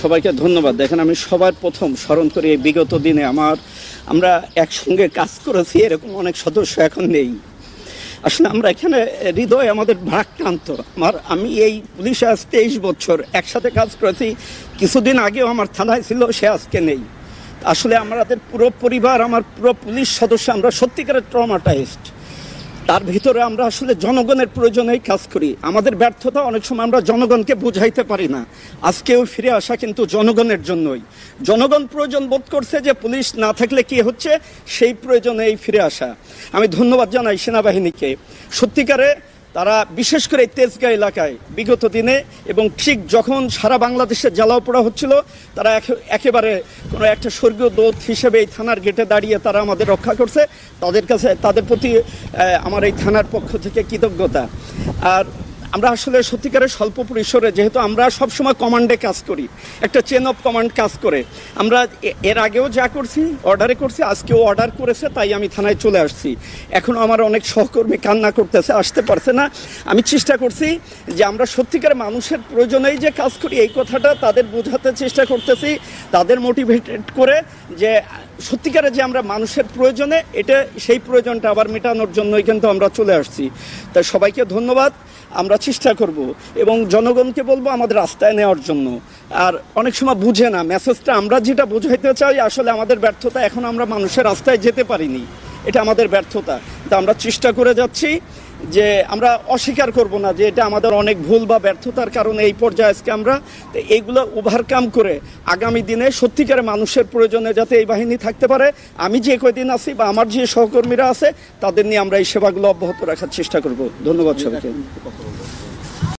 সবাইকে ধন্যবাদ। দেখেন, আমি সবার প্রথম স্মরণ করি এই বিগত দিনে আমরা একসঙ্গে কাজ করেছি এরকম অনেক সদস্য এখন নেই। আসলে আমরা এখানে হৃদয় আমাদের ভারাক্রান্ত। আমি এই পুলিশে আজ 23 বছর একসাথে কাজ করেছি। কিছুদিন আগেও আমার থানায় ছিল, সে আজকে নেই। আসলে আমাদের পুরো পরিবার, আমার পুরো পুলিশ সদস্য, আমরা সত্যিকারের ট্রমাটাইজড। তার ভিতরে আমরা আসলে জনগণের প্রয়োজনেই কাজ করি। আমাদের ব্যর্থতা অনেক সময় আমরা জনগণকে বুঝাইতে পারি না। আজকেও ফিরে আসা কিন্তু জনগণের জন্যই। জনগণ প্রয়োজন বোধ করছে যে পুলিশ না থাকলে কি হচ্ছে, সেই প্রয়োজনেই ফিরে আসা। আমি ধন্যবাদ জানাই সেনাবাহিনীকে। সত্যিকারে তারা বিশেষ করে এই তেজগাঁ এলাকায় বিগত দিনে এবং ঠিক যখন সারা বাংলাদেশে জ্বালাও পোড়া হচ্ছিল, তারা একেবারে কোনো একটা স্বর্গীয় দূত হিসেবে এই থানার গেটে দাঁড়িয়ে তারা আমাদের রক্ষা করছে। তাদের প্রতি আমার এই থানার পক্ষ থেকে কৃতজ্ঞতা। আর আমরা আসলে সত্যিকারের স্বল্প পরিসরে, যেহেতু আমরা সবসময় কমান্ডে কাজ করি, একটা চেন অফ কমান্ড কাজ করে, আমরা এর আগেও যা করছি অর্ডারে করছি, আজকেও অর্ডার করেছে, তাই আমি থানায় চলে আসছি। এখনও আমার অনেক সহকর্মী কান্না করতেছে, আসতে পারছে না। আমি চেষ্টা করছি যে আমরা সত্যিকারের মানুষের প্রয়োজনেই যে কাজ করি, এই কথাটা তাদের বোঝাতে চেষ্টা করতেছি, তাদের মোটিভেটেড করে যে সত্যিকারে যে আমরা মানুষের প্রয়োজনে, সেই প্রয়োজনটা আবার মেটানোর জন্যই কিন্তু আমরা চলে আসছি। তাই সবাইকে ধন্যবাদ। আমরা চেষ্টা করব এবং জনগণকে বলবো আমাদের রাস্তায় নেওয়ার জন্য। আর অনেক সময় বুঝে না মেসেজটা, আমরা যেটা বোঝাইতে চাই আসলে আমাদের ব্যর্থতা, এখন আমরা মানুষের রাস্তায় যেতে পারিনি, এটা আমাদের ব্যর্থতা। তা আমরা চেষ্টা করে যাচ্ছি যে আমরা অস্বীকার করব না যে এটা আমাদের অনেক ভুল বা ব্যর্থতার কারণে এই পর্যায়ে আজকে আমরা এইগুলো ওভারকাম করে আগামী দিনে সত্যিকারে মানুষের প্রয়োজনে যাতে এই বাহিনী থাকতে পারে, আমি যে কয়দিন আছি বা আমার যে সহকর্মীরা আছে তাদের নিয়ে আমরা এই সেবাগুলো অব্যাহত রাখার চেষ্টা করব। ধন্যবাদ সবাইকে।